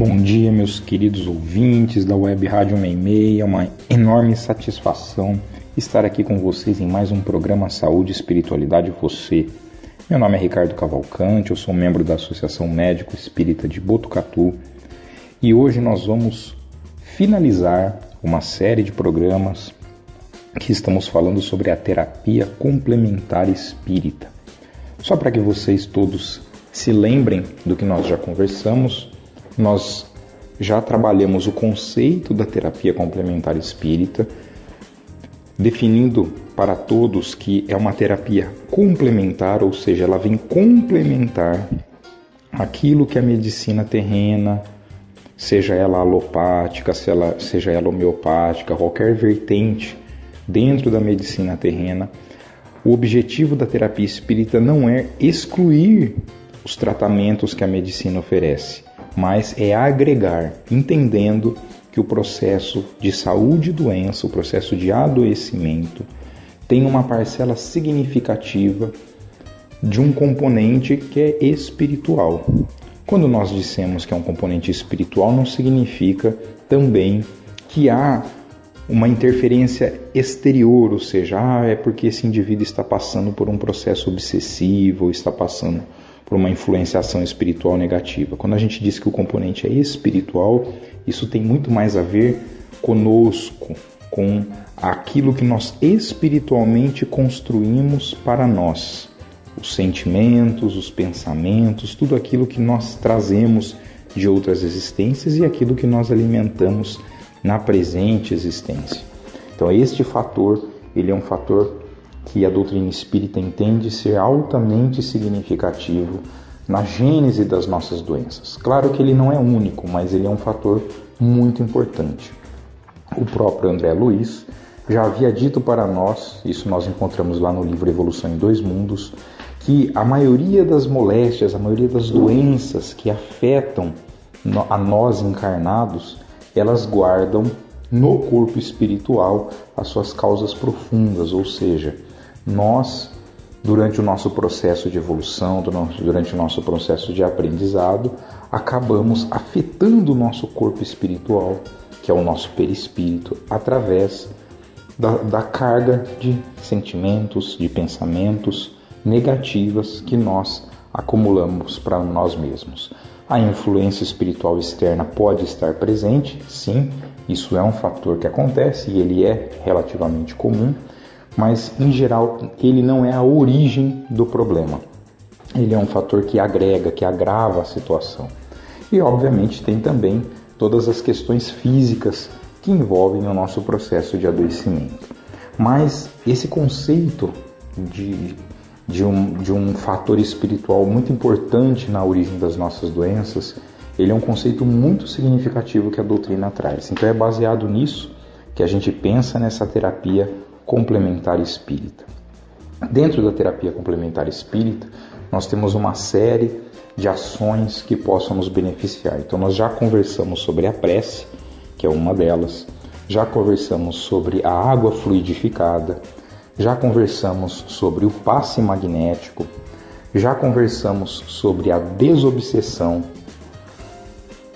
Bom dia, meus queridos ouvintes da Web Rádio 66. É uma enorme satisfação estar aqui com vocês em mais um programa Saúde e Espiritualidade Você. Meu nome é Ricardo Cavalcante, eu sou membro da Associação Médico Espírita de Botucatu e hoje nós vamos finalizar uma série de programas que estamos falando sobre a terapia complementar espírita. Só para que vocês todos se lembrem do que nós já conversamos, nós já trabalhamos o conceito da terapia complementar espírita, definindo para todos que é uma terapia complementar, ou seja, ela vem complementar aquilo que a medicina terrena, seja ela alopática, seja ela homeopática, qualquer vertente dentro da medicina terrena. O objetivo da terapia espírita não é excluir os tratamentos que a medicina oferece, mas é agregar, entendendo que o processo de saúde e doença, o processo de adoecimento, tem uma parcela significativa de um componente que é espiritual. Quando nós dissemos que é um componente espiritual, não significa também que há uma interferência exterior, ou seja, é porque esse indivíduo está passando por um processo obsessivo, ou está passando por uma influenciação espiritual negativa. Quando a gente diz que o componente é espiritual, isso tem muito mais a ver conosco, com aquilo que nós espiritualmente construímos para nós. Os sentimentos, os pensamentos, tudo aquilo que nós trazemos de outras existências e aquilo que nós alimentamos na presente existência. Então este fator, ele é um fator que a doutrina espírita entende ser altamente significativo na gênese das nossas doenças. Claro que ele não é único, mas ele é um fator muito importante. O próprio André Luiz já havia dito para nós, isso nós encontramos lá no livro Evolução em Dois Mundos, que a maioria das moléstias, a maioria das doenças que afetam a nós encarnados, elas guardam no corpo espiritual as suas causas profundas, ou seja, nós, durante o nosso processo de evolução, durante o nosso processo de aprendizado, acabamos afetando o nosso corpo espiritual, que é o nosso perispírito, através da carga de sentimentos, de pensamentos negativas que nós acumulamos para nós mesmos. A influência espiritual externa pode estar presente, sim, isso é um fator que acontece e ele é relativamente comum, mas em geral ele não é a origem do problema. Ele é um fator que agrega, que agrava a situação. E obviamente tem também todas as questões físicas que envolvem o nosso processo de adoecimento. Mas esse conceito de um fator espiritual muito importante na origem das nossas doenças, ele é um conceito muito significativo que a doutrina traz. Então é baseado nisso que a gente pensa nessa terapia complementar espírita. Dentro da terapia complementar espírita, nós temos uma série de ações que possam nos beneficiar. Então nós já conversamos sobre a prece, que é uma delas, já conversamos sobre a água fluidificada, já conversamos sobre o passe magnético, já conversamos sobre a desobsessão.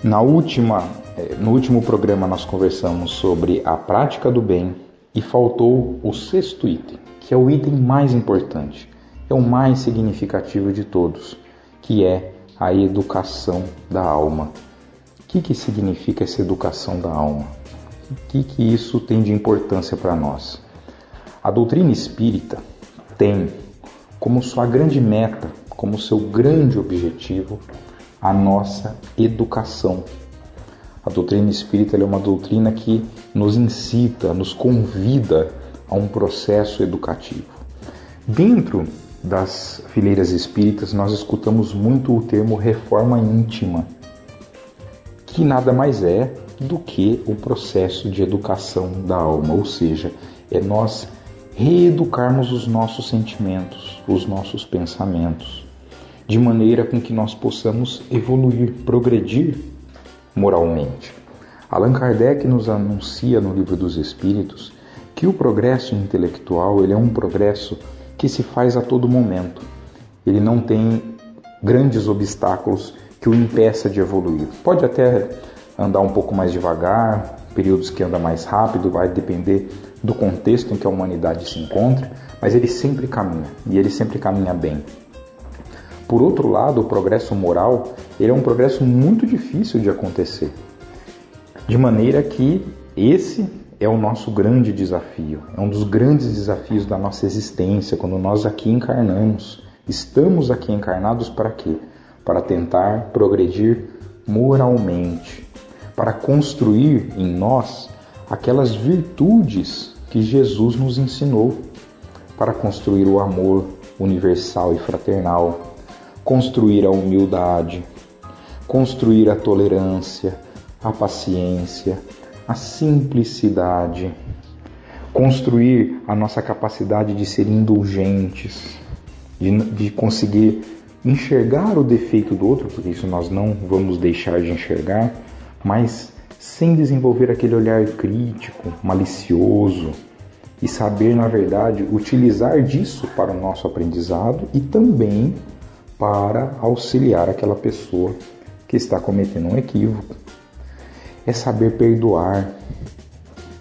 No último programa nós conversamos sobre a prática do bem e faltou o sexto item, que é o item mais importante, é o mais significativo de todos, que é a educação da alma. O que significa essa educação da alma? O que isso tem de importância para nós? A doutrina espírita tem como sua grande meta, como seu grande objetivo, a nossa educação. A doutrina espírita é uma doutrina que nos incita, nos convida a um processo educativo. Dentro das fileiras espíritas, nós escutamos muito o termo reforma íntima, que nada mais é do que o processo de educação da alma, ou seja, é nós reeducarmos os nossos sentimentos, os nossos pensamentos, de maneira com que nós possamos evoluir, progredir moralmente. Allan Kardec nos anuncia no Livro dos Espíritos que o progresso intelectual ele é um progresso que se faz a todo momento. Ele não tem grandes obstáculos que o impeça de evoluir. Pode até andar um pouco mais devagar, períodos que anda mais rápido, vai depender do contexto em que a humanidade se encontra, mas ele sempre caminha, e ele sempre caminha bem. Por outro lado, o progresso moral, ele é um progresso muito difícil de acontecer. De maneira que esse é o nosso grande desafio, é um dos grandes desafios da nossa existência, quando nós aqui encarnamos. Estamos aqui encarnados para quê? Para tentar progredir moralmente, para construir em nós aquelas virtudes que Jesus nos ensinou, para construir o amor universal e fraternal, construir a humildade, construir a tolerância, a paciência, a simplicidade, construir a nossa capacidade de ser indulgentes, de conseguir enxergar o defeito do outro, porque isso nós não vamos deixar de enxergar, mas sem desenvolver aquele olhar crítico, malicioso, e saber, na verdade, utilizar disso para o nosso aprendizado e também para auxiliar aquela pessoa que está cometendo um equívoco. É saber perdoar,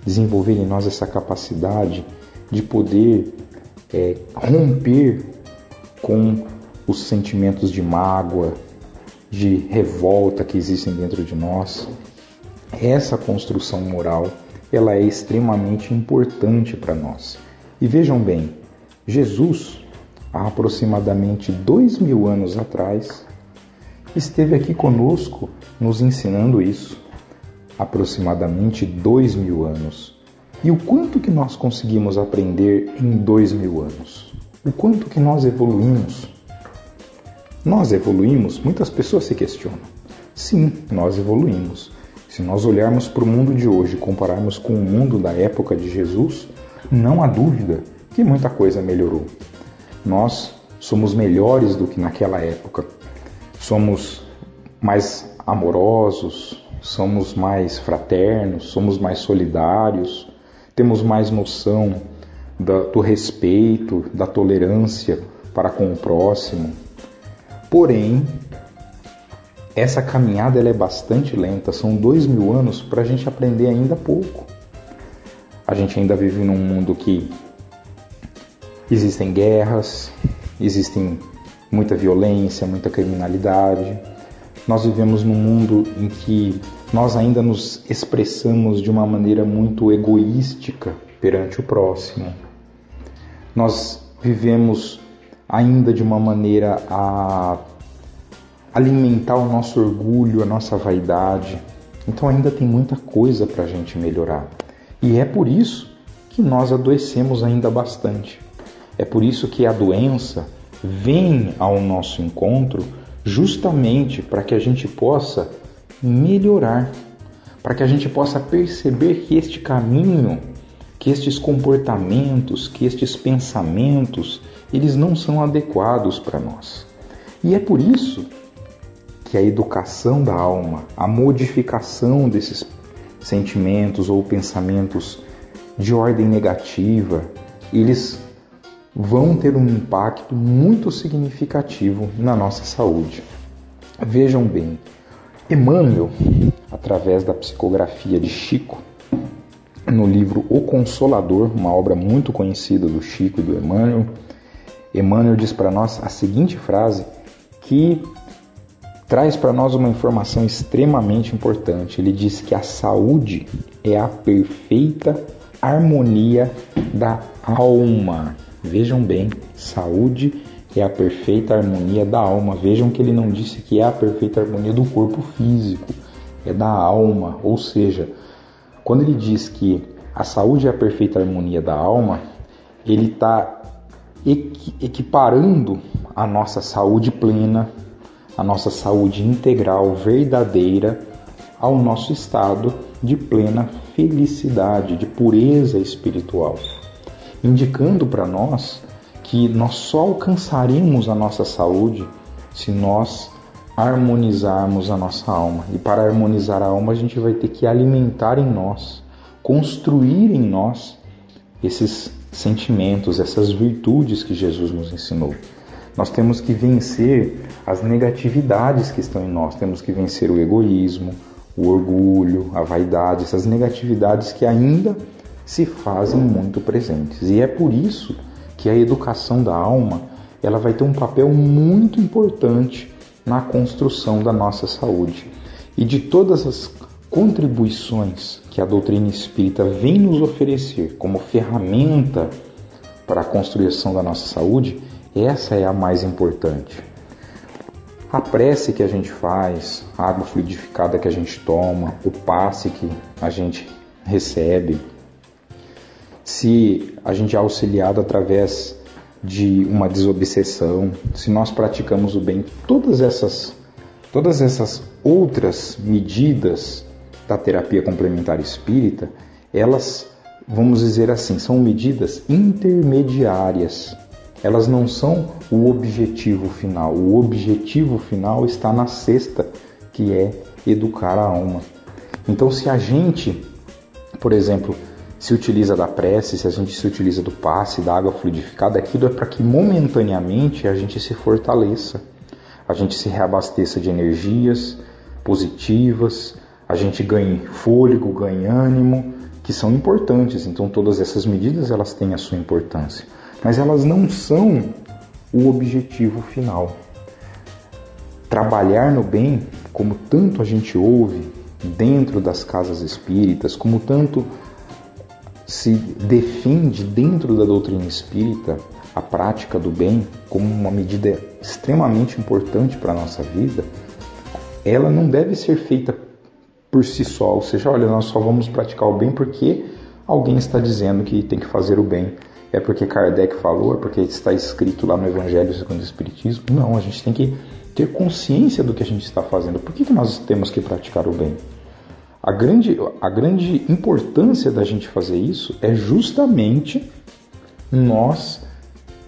desenvolver em nós essa capacidade de poder romper com os sentimentos de mágoa, de revolta que existem dentro de nós. Essa construção moral, ela é extremamente importante para nós. E vejam bem, Jesus, há aproximadamente 2000 anos atrás, esteve aqui conosco nos ensinando isso. Aproximadamente 2000 anos. E o quanto que nós conseguimos aprender em 2000 anos? O quanto que nós evoluímos? Nós evoluímos? Muitas pessoas se questionam. Sim, nós evoluímos. Se nós olharmos para o mundo de hoje e compararmos com o mundo da época de Jesus, não há dúvida que muita coisa melhorou. Nós somos melhores do que naquela época. Somos mais amorosos, somos mais fraternos, somos mais solidários, temos mais noção do respeito, da tolerância para com o próximo. Porém, essa caminhada ela é bastante lenta, são 2000 anos para a gente aprender ainda pouco. A gente ainda vive num mundo que existem guerras, existem muita violência, muita criminalidade. Nós vivemos num mundo em que nós ainda nos expressamos de uma maneira muito egoística perante o próximo. Nós vivemos ainda de uma maneira a alimentar o nosso orgulho, a nossa vaidade. Então ainda tem muita coisa para a gente melhorar. E é por isso que nós adoecemos ainda bastante. É por isso que a doença vem ao nosso encontro justamente para que a gente possa melhorar, para que a gente possa perceber que este caminho, que estes comportamentos, que estes pensamentos, eles não são adequados para nós. E é por isso que a educação da alma, a modificação desses sentimentos ou pensamentos de ordem negativa, eles vão ter um impacto muito significativo na nossa saúde. Vejam bem, Emmanuel, através da psicografia de Chico, no livro O Consolador, uma obra muito conhecida do Chico e do Emmanuel, Emmanuel diz para nós a seguinte frase que traz para nós uma informação extremamente importante. Ele diz que a saúde é a perfeita harmonia da alma. Vejam bem, saúde é a perfeita harmonia da alma. Vejam que ele não disse que é a perfeita harmonia do corpo físico, é da alma. Ou seja, quando ele diz que a saúde é a perfeita harmonia da alma, ele está equiparando a nossa saúde plena, a nossa saúde integral, verdadeira, ao nosso estado de plena felicidade, de pureza espiritual, indicando para nós que nós só alcançaremos a nossa saúde se nós harmonizarmos a nossa alma. E para harmonizar a alma, a gente vai ter que alimentar em nós, construir em nós esses sentimentos, essas virtudes que Jesus nos ensinou. Nós temos que vencer as negatividades que estão em nós. Temos que vencer o egoísmo, o orgulho, a vaidade, essas negatividades que ainda se fazem muito presentes. E é por isso que a educação da alma, ela vai ter um papel muito importante na construção da nossa saúde. E de todas as contribuições que a doutrina espírita vem nos oferecer como ferramenta para a construção da nossa saúde, essa é a mais importante. A prece que a gente faz, a água fluidificada que a gente toma, o passe que a gente recebe, se a gente é auxiliado através de uma desobsessão, se nós praticamos o bem, todas essas outras medidas da terapia complementar espírita, elas, vamos dizer assim, são medidas intermediárias. Elas não são o objetivo final. O objetivo final está na sexta, que é educar a alma. Então, se a gente, por exemplo, se utiliza da prece, se a gente se utiliza do passe, da água fluidificada, aquilo é para que momentaneamente a gente se fortaleça, a gente se reabasteça de energias positivas, a gente ganhe fôlego, ganhe ânimo, que são importantes. Então, todas essas medidas, elas têm a sua importância. Mas elas não são o objetivo final. Trabalhar no bem, como tanto a gente ouve dentro das casas espíritas, como tanto se defende dentro da doutrina espírita a prática do bem como uma medida extremamente importante para a nossa vida, ela não deve ser feita por si só. Ou seja, olha, nós só vamos praticar o bem porque alguém está dizendo que tem que fazer o bem. É porque Kardec falou, é porque está escrito lá no Evangelho segundo o Espiritismo. Não, a gente tem que ter consciência do que a gente está fazendo. Por que nós temos que praticar o bem? A grande importância da gente fazer isso é justamente nós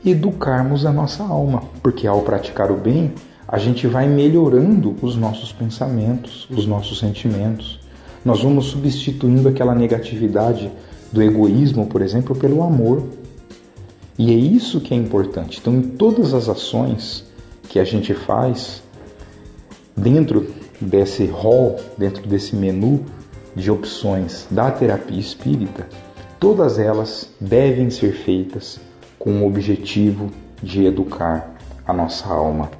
educarmos a nossa alma. Porque ao praticar o bem, a gente vai melhorando os nossos pensamentos, os nossos sentimentos. Nós vamos substituindo aquela negatividade do egoísmo, por exemplo, pelo amor. E é isso que é importante. Então, em todas as ações que a gente faz, dentro desse rol, dentro desse menu de opções da terapia espírita, todas elas devem ser feitas com o objetivo de educar a nossa alma.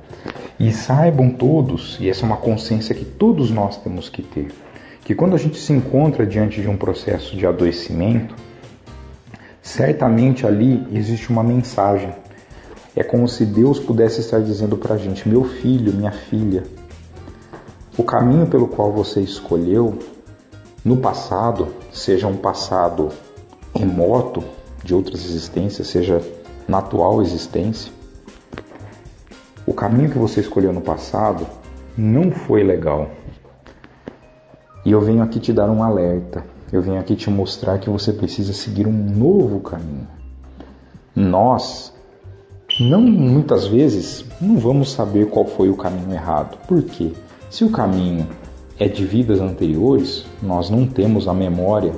E saibam todos, e essa é uma consciência que todos nós temos que ter, que quando a gente se encontra diante de um processo de adoecimento, certamente ali existe uma mensagem. É como se Deus pudesse estar dizendo para a gente: meu filho, minha filha, o caminho pelo qual você escolheu no passado, seja um passado remoto de outras existências, seja na atual existência, o caminho que você escolheu no passado não foi legal. E eu venho aqui te dar um alerta. Eu venho aqui te mostrar que você precisa seguir um novo caminho. Nós, muitas vezes, não vamos saber qual foi o caminho errado. Por quê? Se o caminho é de vidas anteriores, nós não temos a memória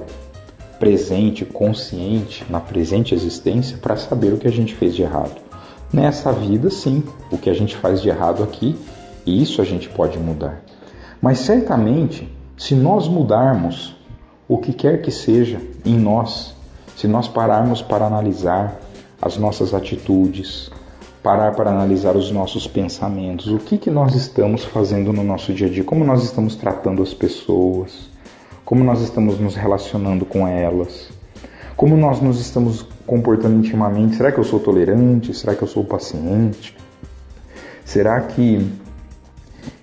presente, consciente, na presente existência, para saber o que a gente fez de errado. Nessa vida, sim, o que a gente faz de errado aqui, isso a gente pode mudar. Mas certamente, se nós mudarmos o que quer que seja em nós, se nós pararmos para analisar as nossas atitudes, parar para analisar os nossos pensamentos, o que nós estamos fazendo no nosso dia a dia, como nós estamos tratando as pessoas, como nós estamos nos relacionando com elas, como nós nos estamos comportando intimamente. Será que eu sou tolerante? Será que eu sou paciente? Será que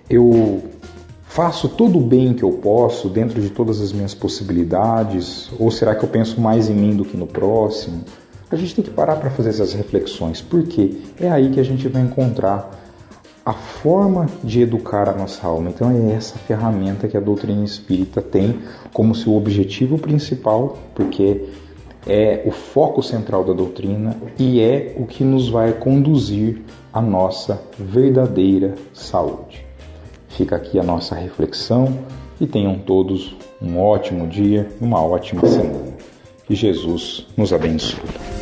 eu faço todo o bem que eu posso dentro de todas as minhas possibilidades? Ou será que eu penso mais em mim do que no próximo? A gente tem que parar para fazer essas reflexões, porque é aí que a gente vai encontrar a forma de educar a nossa alma. Então é essa ferramenta que a doutrina espírita tem como seu objetivo principal, porque é o foco central da doutrina e é o que nos vai conduzir à nossa verdadeira saúde. Fica aqui a nossa reflexão e tenham todos um ótimo dia e uma ótima semana. Que Jesus nos abençoe.